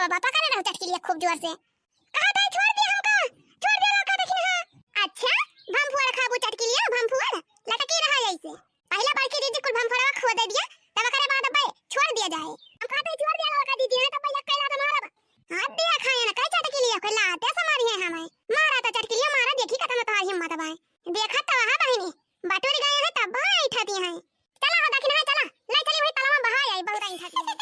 बाबा पकड़ रहा चटकी लिया खूब जोर से। कहा था छोड़ दिया हमका, छोड़ दिया लौका देखिन। हां अच्छा भमफुआ खाबू चटकी लिया, भमफुआ लटकी रहा ऐसे। पहला बार के दीदी कुल भमफुआ खो दे दिया, तब करे बाद अब छोड़ दिया जाए। हम कहते छोड़ दिया लौका दीदी ने, तब भैया कहला था मारा हाथ दिया खाए ना कई चटकी लिया कहला आते समारी है हमें मारा था चटकी लिया मारा। देखी कतना तो हिम्मत भाई देखा तो हां बहिनी बटोरी गए हैं तब बैठती हैं। चला हो दखिन है चला ले चली वही तलाव में बहा आई बहुत उठाती है।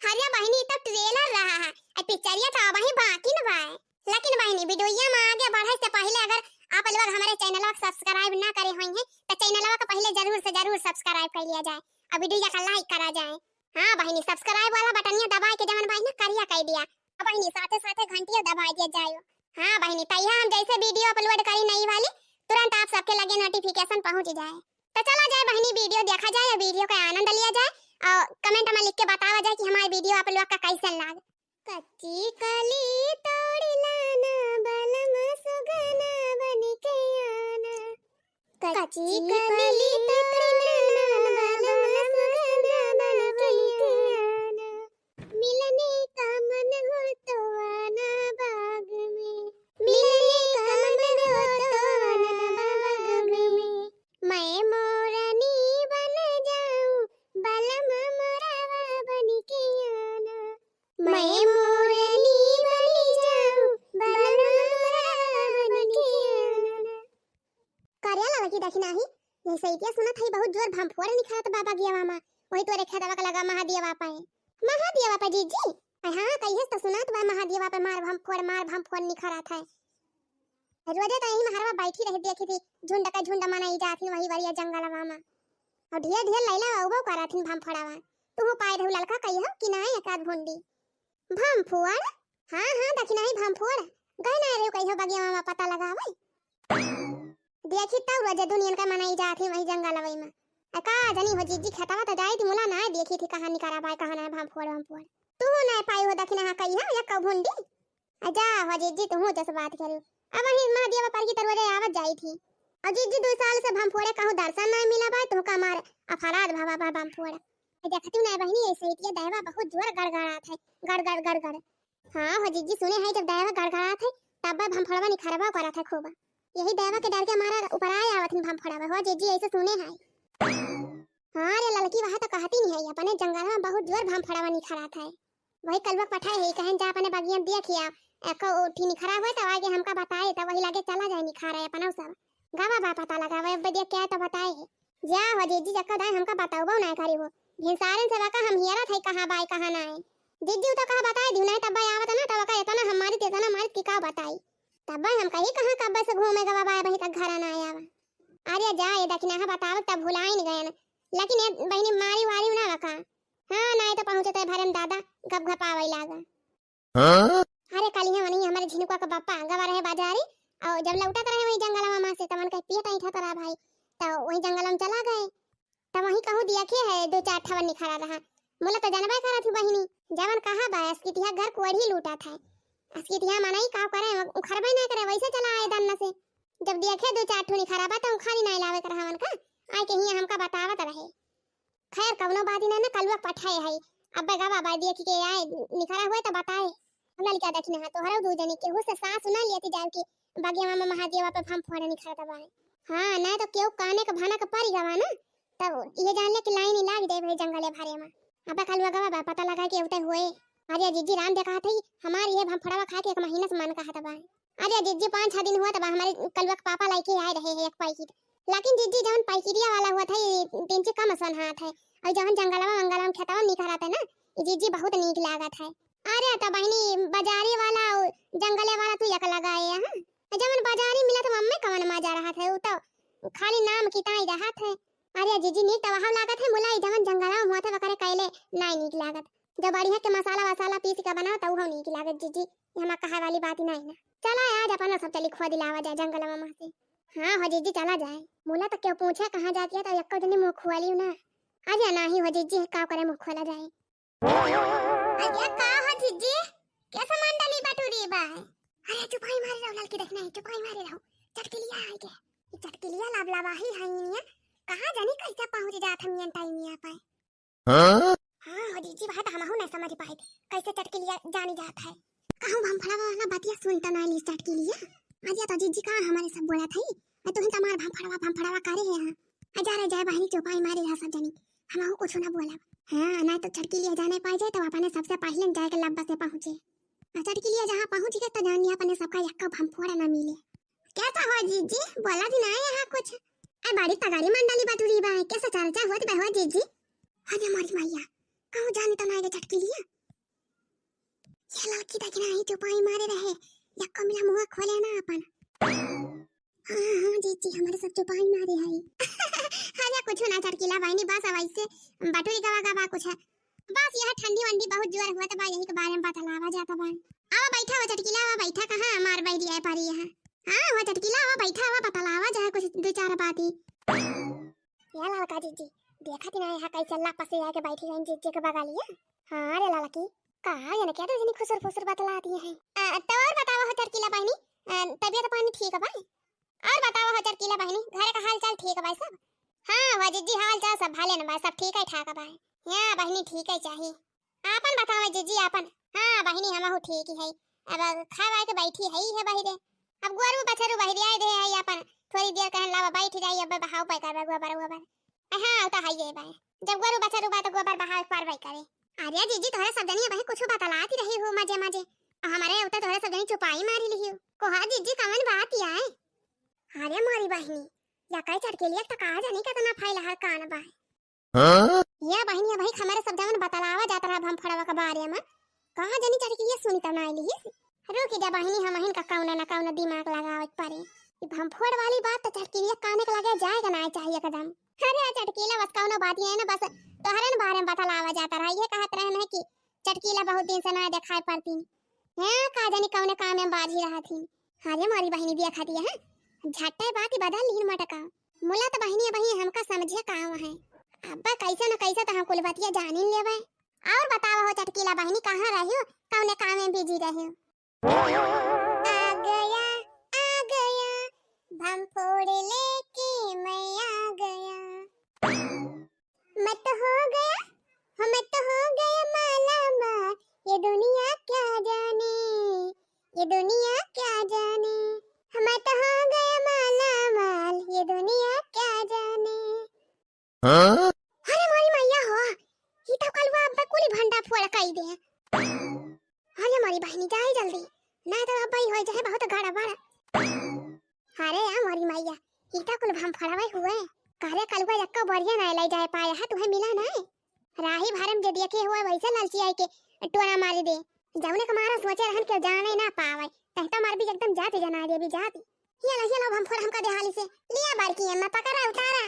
हरिया बहिनी तो ट्रेलर रहा है ए पिक्चरिया तो वही बाकी न भाई। लेकिन बहिनी वीडियो में आगे बढ़े से पहले अगर आप लोग हमारे चैनल को सब्सक्राइब ना करे होंगे तो चैनल को पहले जरूर से जरूर सब्सक्राइब कर लिया जाए और वीडियो को लाइक करा जाए। हां बहिनी सब्सक्राइब वाला बटनिया दबा के जवन बहिनी करिया कह दिया बहिनी साथे साथे घंटिया दबा दिया जाए। हां बहिनी तैया हम जैसे वीडियो अपलोड करी नई वाली तुरंत आप सबके लगे नोटिफिकेशन पहुंच जाए। तो चला जाए बहिनी वीडियो देखा जाए और वीडियो का आनंद लिया जाए और कमेंट में लिख के बतावा जाए कि हमारी वीडियो आप लोग का कैसा लगा। कच्ची कली तोड़ लाना बलम सुगना बन के आना, कच्ची कली तोड़ लाना बलम सुगना बन के आना, मिलने का मन हो तो आना बाग में, मिलने का मन हो तो आना बाग में, मैं मोरनी बन जाऊं बलम मोरावा बन के आना, मैं मोरनी बन जाऊं बलम मोरावा बन के आना। कार्याला लगी दखिना ही जैसे इतिहास सुना था बहुत जोर भमफोड़ निखरा तो बाबा गया मामा वही तो रेखा दवा का लगा महादेव बापा है महादेव बापा जी जी। हां कहिए तो सुना तो महादेव बापा मार भमफोड़ निखरा था। रोजे तो यही महारवा बैठी रही देखी थी झुंड का झुंड मनाई जाती वही बढ़िया जंगल मामा और ढेर ढेर लैला उबो करा थी भमफोड़ावा। तू पाए रहू ललका कहियो कि ना एकाद भुंडी भमफोड़। हां हां दखिना ही भमफोड़ गए ना रे कहियो बगिया मामा पता लगावे देखी तब रोजे दुनिया का मनाई जाती वही जंगल वही में का जनी हो जीजी खतावा तो जाई थी मुला ना देखी थी कहानी करा भाई कहां ना भमफोड़ तू ना पाई हो दखिना कहियो या कब भुंडी आजा हो जीजी तू जस बात करू अब वही महादेव पर की तरवरे आवत जाई थी और जीजी 2 साल से भमफोड़े कहूं दर्शन ना मिला बा तो का मार अपराध भावा बा भमफोड़ देखती ना बहनी ऐसे ही देवा बहुत जोर गड़गड़ात है गड़गड़ गड़गड़। हां हो जीजी सुने है जब देवा गड़गड़ात है तब भमफोड़वा निखरवा करा था खूब यही देवा के डर के मारा ऊपर आया आवत भमफोड़वा हो जीजी ऐसे सुने है। हां रे लड़की वहां तो कहती नहीं है अपने जंगल में बहुत जोर भमफोड़वा निखरा था वही कलवा पठाए है कहन जा अपने बगिया देखिया एको उठी निखरा हुआ तो आगे हमका बताए तो वही लगे चला जाए निखारा अपना सब गावा बा पता लगावे अब देख क्या तो बताए है जा हो जीजी जक्का दाई हमका बताओ ना करी हो भिनसारन से बका हम हियरा थे कहां बाई कहां ना है जीजी तो कहा बताए दिउ नहीं तब आवत ना तब का इतना हमारी तेतना मार की का बताई तब हम कही कहां कब से घूमे गवा बाई बही तक घर ना आया अरे जा ये दखिना है बताव तब भुलाई नहीं गए लेकिन ये बहनी मारी वारी ना रखा। हां नहीं तो पहुंचते भरम दादा गप घपावे लागा। हां अरे कल ही वनी हमारे झिनुका का पापा गवा रहे बाजारी और जब लौटत रहे वही जंगल में से तमन के पियत आई था तरा भाई तो वही जंगल में चला गए तो वही कहूं दिया के है 2-4 ठवन निखरा रहा मोला तो जानबे करा थी बहिनी जवन कहा बा इसकी तिहा घर कोड़ी लूटा था इसकी तिहा मनाई का करे खरबे ना करे वैसे चला आए दन्ना से जब देखे 2-4 ठो निखरा बा तो खाली नहीं लावे कर हमन का आए के ही हमका बतावत रहे। खैर कवनो बात ना कलवा पठाए है अब गवा बा दिया के आए निखरा हुए तो बताए हमरा लिखा देखने है तो हरो दू जनी के हो से सास सुना लेती जाव की बगिया मामा महादेव पे भमफोड़ निखरा दबा। हां ना तो केहू काने का भाना का पारी गवा ना तब ये जान ले कि लाइन लाग दे भाई जंगले भारे में अब कलवा गवा बा पता लगा के उते हुए। अरे जीजी राम देखा थी हमारी ये भमफोड़वा खा के 1 महीना से मन का था बा। अरे जीजी 5-6 दिन हुआ तब हमारे कलवा के पापा लेके आए रहे हैं 1 पैकेट लेकिन जीजी जवन पैकेटिया वाला हुआ था ये 3 से कम सन हाथ है और जवन जंगलवा मंगलवा खेतवा निखरा था ना ये जीजी बहुत नीक लागत है। अरे तो बहनी बाजारी वाला जंगले वाला तू एक लगाए हां जवन बाजारी मिला तो मम्मी कवन मजा रहा था वो तो खाली नाम की ताई रहा था। अरे जीजी नीक तो वहां लागत है मुलाई जवन जंगलवा हुआ था वकरे कहले नहीं नीक लागत जब बढ़िया के मसाला वसाला पीस के बनाओ तो वो नीक लागत जीजी हम कहा वाली बात नहीं ना। चला आज अपन सब चली खो दिलावा जाए जंगलवा में से। हां हो जीजी चला जाए मोला तो क्यों पूछे कहां जाती है तो एक जनी मुंह खोली ना आज ना ही हो जीजी का करे मुंह खोला जाए। अरे का हो जीजी कैसा मंडली बटूरी बा। अरे चुपाई मारे रहो लड़की देखना है चुपाई मारे रहो चटके लिया है के ये चटके लिया लाभ लावा ही है निया कहां जानी कैसे पहुंच जात हम टाइम यहां पे। हां हां हो जीजी बात हम ना समझ पाए कैसे चटकिलिया जानी जात है। कहूं हम फड़ा वाला बतिया सुनता ना ली चटकिलिया आज तो जीजी का हमारे सब बोला थई मैं तो हिंता मार हम फड़ावा करे है हां हजार जाए बहनी चौपाई मारे रहा सब जनी हम कुछ ना बोला। हां ना तो चटकिलिया जाने पाए जाए तो अपने सबसे पहले जाए के लब्बा से पहुंचे चटकिलिया जहां पहुंच गए तो जान लिया अपने सबका यक्का हम फोड़ा ना मिले। कैसा हो जीजी बोला जी ना यहाँ कुछ ए बड़ी तगाड़ी मंडली बटुरी बा कैसे चर्चा होत बा हो जीजी। अरे मारी मैया कहूं जाने तो ना आएगा चटकिलिया ये लड़की तक ना ही चौपाई मारे रहे यक्का मिला मुंह खोले ना अपन। हां जीजी हमारे सब चौपाई मारे है हां कुछ ना चटकिला बहनी बस अब ऐसे बटुरी गवा कुछ है बस यह ठंडी वंडी बहुत जोर हुआ तो बा यही के बारे में बतलावा जाता बा। आओ बैठा हो चटकिला आओ बैठा कहां मार बैठी है पारी यहां। हां हो चटकिला आओ बैठा हो बतलावा जाए कुछ दो चार बातें। या लड़का जीजी देखा कि ना यहाँ कैसे अल्लाह पसे आके बैठी है जीजी के बगल लिया। हां रे लड़की कहा ये क्या तो जनी खुसर फुसर बतलाती है। तो और बताओ हो चटकिला बहनी तबीयत पानी ठीक है भाई और बताओ हो चटकिला बहनी घर का हाल चाल ठीक है भाई सब। हां वो जीजी हाल चाल सब भाले ना भाई सब ठीक है ठाक है भाई। हां बहनी ठीक है चाहिए आपन बताओ जीजी आपन। हां बहनी हमहु ठीक ही है अब खावा के बैठी है बहिरे अब गोरू बछरू बहिरे आए दे है अपन थोड़ी देर कहन लावा बैठ जाई अब बहाव पे करबा गोबर हां तो है ये भाई जब गोरू बछरू बा तो गोबर बहाव पर भाई करे। अरे जीजी तोहरे सब जनी भाई कुछ बतलाती रही हो मजे मजे हमारे उतर तोहरे सब जनी चुपाई मारी ली हो को हां जीजी कवन बात ही आए। अरे मारी बहनी या कई चटकेलिया तो कहा जाने कितना फाइल हर कान बा हां या बहनी भाई हमारे सब जन बतलावा जाता रहा हम फड़वा के बारे में कहां जानी चटकेलिया सुनी त ना ली रुकी जा बहनी हम हिन का कौन ना कौन दिमाग लगावत पारे कि हम फोड़ वाली बात तो चटकेलिया काने के लगे जाएगा ना चाहिए कदम। अरे चटकेला बस कौन बात है ना बस तोहरे बारे में बतलावा जाता रहा ये कहत रहे ना कि चटकेला बहुत दिन से ना दिखाई पड़ती है का जानी कौन काम में बाजी रहा थी। अरे मारी बहनी देखा दिया है झट्टे बात ही बदल ली मटका मुला तो बहनी बहनी हमका समझे काम है अब्बा कैसे न कैसे तो हम कुल बतिया जान ही लेवे। और बताओ हो चटकेला बहनी कहां रही हो कौन काम में बिजी रहे हो। आ गया भम फोड़ लेके मैं आ गया मत हो गया माला माल ये दुनिया क्या जाने मत हो गया माला माल ये दुनिया क्या जाने। हाँ? अरे मारी मैया हो ये तो कल वो अब्बा कुली भंडा फोड़ कई दे। अरे मारी बहनी जाए जल्दी ना तो अब्बा ही हो जाए बहुत गाड़ा बाड़ा। अरे यार मारी मैया ये तो कुल भम फड़ावे हुए करे कल को यक्का बढ़िया ना ले जाए पाया है तुम्हें मिला ना राही भारम जे देखे हुए वैसे लालची आई के टोना मारी दे जाउने के मारा सोचे रहन के जाने ना पावे तहता मार भी एकदम जाते जना दे भी जाती ये लो हम फोड़ हमका दे हाली से लिया बारकी है मैं पकड़ा उतारा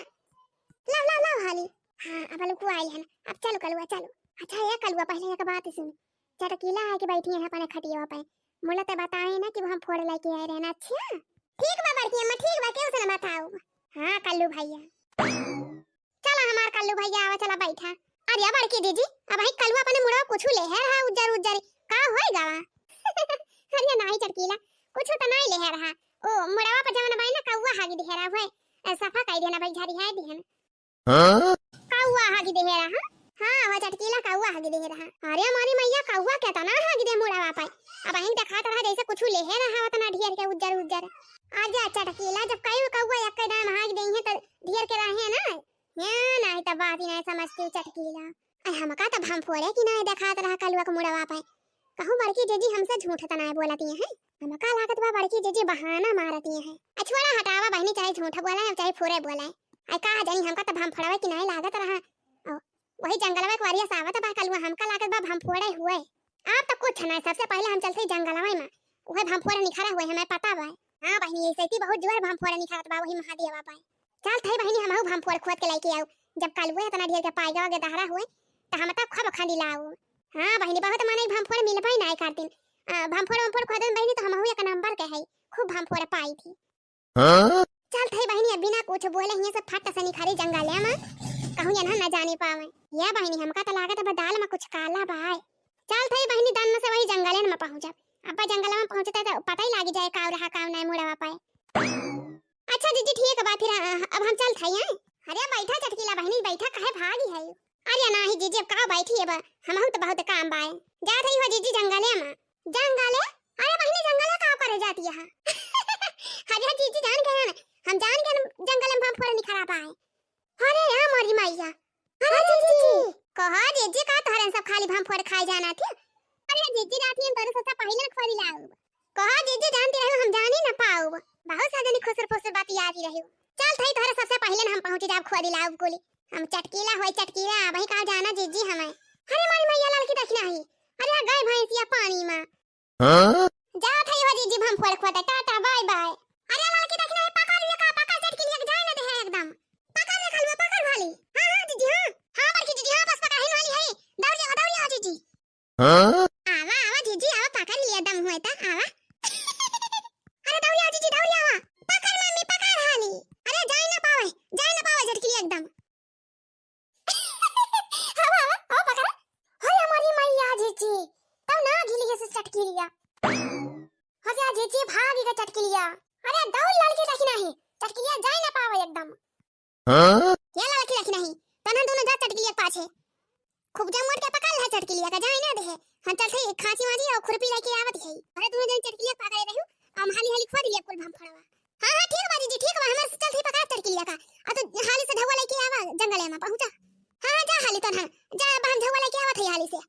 लाओ हाली। हां अब लोग आई है अब चलो कलुआ चलो अच्छा ये कलुआ पहले एक बात सुन चटकीला है कि बैठी है अपने खटिया पे मुला ते बताए ना कि हम फोड़ लेके आए रहना। अच्छा ठीक बा बारकी मैं ठीक बा क्यों से ना बताओ। हां कल्लू भैया चला हमार कल्लू भैया आवा चला बैठा। अरे बारकी दीदी अब भाई कल्लू अपने मुड़ा कुछ ले है रहा उज्जर का होई गावा अरे नहीं चटकीला कुछ तो नहीं ले है रहा ओ मुड़ावा पर जवन भाई ना कौवा हागी दे रहा है सफा कई देना भाई झाड़ी है दिहन। हां कौवा हागी दे रहा हां वो चटकीला कौवा हागी दे रहा। अरे हमारी मैया कौवा कहता ना हागी दे मुड़ावा पे अब हिंग दिखाता रहा जैसे कुछ ले है रहा उतना ढेर के उज्जर आजा चटकीला जब कई कौवा एक दाम हागी दे है तो ढेर के रहे ना या नहीं तो बात ही नहीं समझती चटकीला। हमका तो भम फोड़े कि नहीं दिखाता रहा कलुआ के मुड़ावा पे कहूं बड़की जीजी हमसे झूठ तो नहीं बोलती है हमका लागत बा बड़की जीजी बहाना मारती है। छोड़ा हटावा बहनी चाहे झूठ बोला है चाहे फोड़े बोला है आई कहा जानी हमका तो भम फोड़ावे कि नहीं लागत रहा वही जंगलवा के वारिया सावत बा कलुआ हमका लागत बा भम फोड़े हुए आप तो कुछ नहीं सबसे पहले हम चलते जंगलवा में वही भम फोड़े निखारा हुए हमें पता बा। हां बहनी ऐसे ही बहुत जोर भम फोड़े निखारत बा वही महादेवा पाए चल थई बहनी हमहु भम फोड़ खोद के लेके आओ जब कलुआ इतना ढेर के पाई जाओगे दहरा हुए तो हम तब खब खाली लाओ। हां बहनी बहुत माने भम फोड़ मिल पाई नहीं कर दिन भम फोड़ खोदन बहनी तो हमहु एक नंबर के है खूब भम फोड़ पाई थी। हां चल थई बहनी अब बिना कुछ बोले हिया से फट से निखारी जंगल में कहूं या ना जाने पावे या बहनी हमका तो लागत है दाल में कुछ काला बाय चल थई बहनी दान में से वही जंगल में पहुंच अब जंगल में पहुंचते तो पता ही लागी जाए काव रहा काव नहीं मुड़ावा पाए। अच्छा जीजी ठीक है बात फिर अब हम चल थई हैं। अरे बैठा चटकीला बहनी बैठा काहे भागी है अरे नाही जीजी अब का बैठी है बा हमहु तो बहुत काम बाए जा रही हो जीजी जंगले में जंगले अरे बहिनी जंगल का करे जाती है अरे जीजी जान गए ना हम जान गए जंगल में हम फोड़ नहीं खराब आए अरे यार मरी मैया अरे जीजी कहा जीजी का तोहरन सब खाली हम फोड़ खाए जाना थी अरे जीजी रात में तोरे सबसे पहले न खोली लाऊ कहा जीजी जानती रहो हम जान ही ना पाऊ बहुत साजनी खुसर फुसर बात याद ही रही चल थई तोरे सबसे पहले हम पहुंच जाब खोली लाऊ गोली हम चटकीला होय चटकीला वही का जाना जीजी हमें अरे मारी मैया लड़की देखना ही अरे गए भैंसिया पानी में हां जा थई हो जीजी हम फोड़ खोता टाटा बाय बाय अरे लड़की देखना है पकड़ लिया का पकड़ चटकीलिया के जाए ना दे एकदम पकड़ ले खलवा पकड़ वाली हां हां जीजी हां हां बड़की जीजी हां बस पकड़ ही वाली है दौड़िया जीजी हां आवा आवा जीजी आवा पकड़ लिया दम हुए ता आवा अरे दौड़िया जीजी दौड़िया आवा पकड़ मम्मी पकड़ हाली अरे जाए ना पावे झटकी एकदम आवा आवा ओ पकड़ हाय हमारी मैया जीजी तब ना गिली से चटकी लिया अरे जीजी भागी का चटकी लिया अरे दौड़ लड़की देखना है चटकी लिया जाए ना पावे एकदम हां ये लड़की देखना है तना दोनों जा चटकी लिया पाछे खूब जमोट के पकड़ ले चटकी लिया का जाए ना दे हम चल थे खांसी वाली और खुरपी लेके आवत है अरे दोनों जन चटकी लिया पकड़े रहू हम हाली हाली खो दिया कुल भम फड़वा हां हां ठीक बाजी जी ठीक बा हमर से चल थे पकड़ चटकी लिया का आ तो हाली से ढवा लेके आवा जंगल में पहुंचा हां जा हाली तो ना जा बहन ढवा लेके आवत है हाली से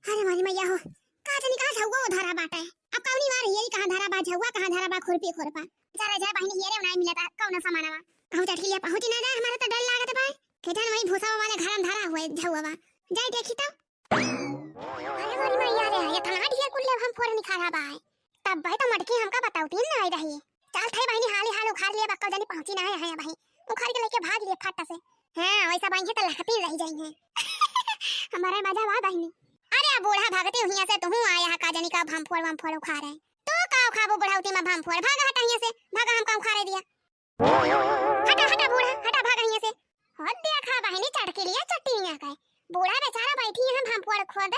अरे मारी मैया हो का जानी का झौवा धारा बाटा है अब कौनी मार यही कहां धारा बा झौवा कहां धारा बा खुरपी खुरपा जरा जा बहनी हेरे नहीं मिलता कौन सामानवा पहुंच चटकी लिया पहुंच ना जा हमारा तो डर लागत बा के जान वही भूसा वाला घर में धारा हुए झौवा जाई देखी तो अरे मारी मैया रे ये तना ढिया कुल्ले हम फोड़ नहीं खा बा तब भाई तो मटकी हमका बताउती ना आई रही चल थे बहनी हाली हाल उखाड़ लिया बक्का जानी पहुंची ना है भाई उखाड़ के लेके भाग लिए फट से हां वैसा बहनी तो लखती रह जाएंगे हमारा मजा बा बहनी अरे बूढ़ा भागते हुई से तू आया का जानी का हम फोड़ उखाड़ है तो का खाबो बढ़ाउती में हम फोड़ भागा हटा यहां से भागा हमका उखाड़ दिया हटा हटा बूढ़ा हटा भागा यहां से हद देखा बहनी चटकी लिया चट्टियां का बूढ़ा बेचारा बैठी है हम फोड़ खोद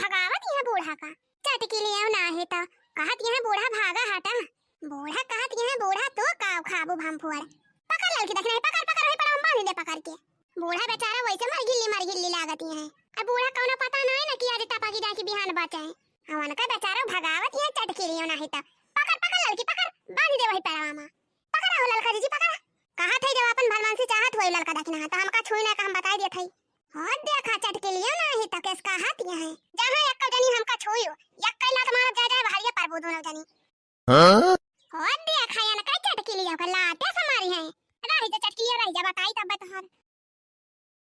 भगावत यहां बूढ़ा का चटकी लिया ना है तो कहत यहां बूढ़ा भागा हटा बूढ़ा कहत यहां बूढ़ा तो का खाबो हम फोड़ पकड़ लड़की देखना है पकड़ है पर हम बांध दे पकड़ के बूढ़ा बेचारा वैसे मर गिल्ली लागत है अब बूढ़ा कौनो पता ना है ना कि आज टपा की जाके बिहान बचाए हवन का बेचारा भगावत यहां चटकी लियो ना है तो पकड़ लड़की पकड़ बांध दे वही पैरवा में पकड़ हो लड़का जी पकड़ कहा थे जब अपन भगवान से चाहत होई लड़का देखना है तो हमका छुई ना का हम बता दिए थे हां देखा चटकी लियो ना है तो किसका हाथ ये है जहां एक जनी हमका छुइयो एक कैला तुम्हारा जा जाए भारिया परबो दोनों जनी हां हां देखा या ना का चटकी लियो का लाते समारी है रही तो चटकी लियो रही जा बताई तब तोहर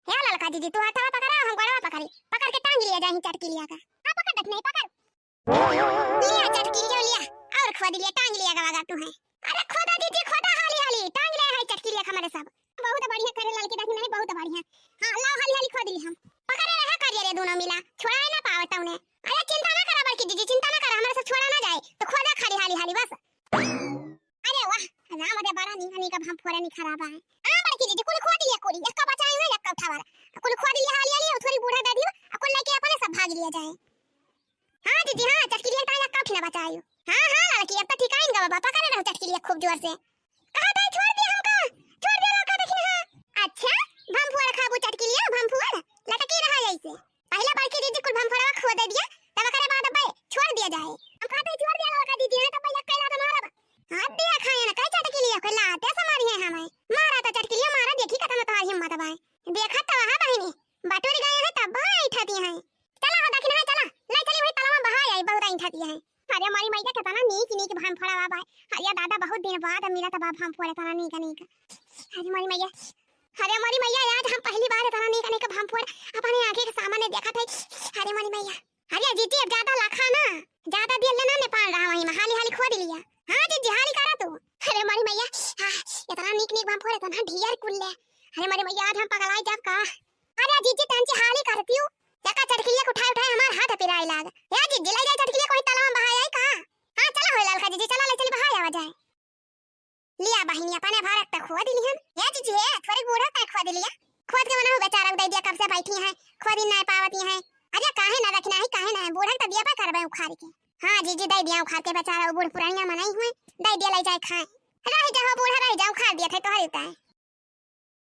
हे लड़का जी तू हाथ पकड़ा हम गड़वा पकड़ के टांग लिया जाही चटकी लिया का हां पकड़ देख नहीं पकड़ लिया चटकी लिया और खोद लिया टांग लिया गवागा तू है अरे खोदा दीदी खोदा हाली टांग ले है चटकी लिया हमारे सब बहुत बढ़िया करे लड़की देखी नहीं बहुत बढ़िया हां लाओ हाली खोद ली हम पकड़े रहा करिए रे दोनों मिला छोड़ा ना पावत उन्हें अरे चिंता ना करा बल्कि दीदी चिंता ना करा हमारे से छोड़ा ना जाए तो खोदा खाली हाली बस अरे वाह राम रे बड़ा नी का हम फोड़े नहीं खराब है हां बल्कि दीदी कुल खोद लिया कोरी एक का बचाई हुए एक का उठावा कुल खोद लिया हाली थोड़ी बूढ़ा दे दियो कुल लेके अपने सब भाग लिया जाए हां दीदी हां चटकी लिया टांग का उठना बचाइयो हां लड़की अब तो ठीक आएंगे बाबा पकड़ रहा चटकी लिया खूब जोर से कहा था छोड़ दिया लड़का देखना हां अच्छा हम फोड़ खाबू चटकी लिया हम फोड़ लटकी रहा ऐसे पहले बड़की दीदी कुल हम फोड़वा खो दे दिया तब करे बाद भाई छोड़ दिया जाए हम कहते छोड़ दिया लड़का दीदी ने तब भैया कैला तो मारा हां दिया खाया ना कई चटकी लिया कोई लाते समारी है हमें मारा तो चटकी लिया मारा देखी कतना तो हिम्मत भाई देखा तो हां बहनी बटोरी गए हैं तब भाई ठाती है चला हो देखना है चला ले चली भाई तलाव में बहा आई बहुत आई ठाती है अरे हमारी मैया के तना नीक भाम फोड़ा बाबा अरे दादा बहुत दिन बाद मेरा तब भाम फोड़े तना नीक अरे हमारी मैया आज हम पहली बार तना नीक भाम फोड़ अपने आंखें के सामने देखा थे अरे हमारी मैया अरे जीती अब ज्यादा लाखा ना ज्यादा दिल लेना ने पाल रहा वही में हाली खोद लिया हां जीजी हाली करा तू अरे हमारी मैया इतना नीक भाम फोड़े तना ढियर कुल्ले अरे हमारी मैया आज हम पगलाई जब का अरे जीजी तंची हाली करती हूं जका चटकिलिया को उठाए हमार हाथ पिराई लाग या जीजी ले जा चटकिलिया कोई तलाव में बहाई आई का हां चला हो ललका जीजी चला ले चली बहाई आवा जाए लिया बहिनी अपने भारत तक खोद ली हम या जीजी है थोड़ी बूढ़ा तक खोद लिया खोद के बना बेचारा दे दिया कब से बैठी है खोद ही नहीं पावती है अरे काहे ना रखना है काहे ना बूढ़ा तो दिया पे करबे उखाड़ के हां जीजी दे दिया उखाड़ के बेचारा वो बूढ़ पुरानिया मनाई हुए दे दिया ले जाए खाए रह जा बूढ़ा रह जा उखाड़ दिया थे तो हलता है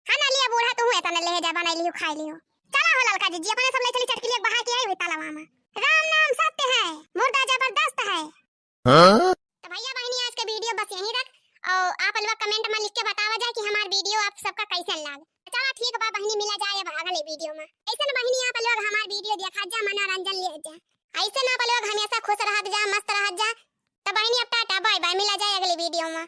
हां ना लिया बूढ़ा तू है तने ले जा बनाई लियो खाई लियो चला हो ललका जी अपने सब ले चली चटकी ले बहा के आई हुई तालाब में। राम नाम सत्य है, मुर्दा जबरदस्त है। तो भैया बहनी आज का वीडियो बस यहीं तक, और आप लोग कमेंट में लिख के बतावा जाए कि हमारा वीडियो आप सबका कैसा लगा। चला ठीक बा बहनी, मिला जाए अब अगले वीडियो में। ऐसे ना बहनी आप लोग हमारा वीडियो देखा जा, मनोरंजन ले जा, ऐसे ना आप लोग हमेशा खुश रहत जा, मस्त रहत जा। तो बहनी अब टाटा बाय बाय, मिला जाए अगले वीडियो में।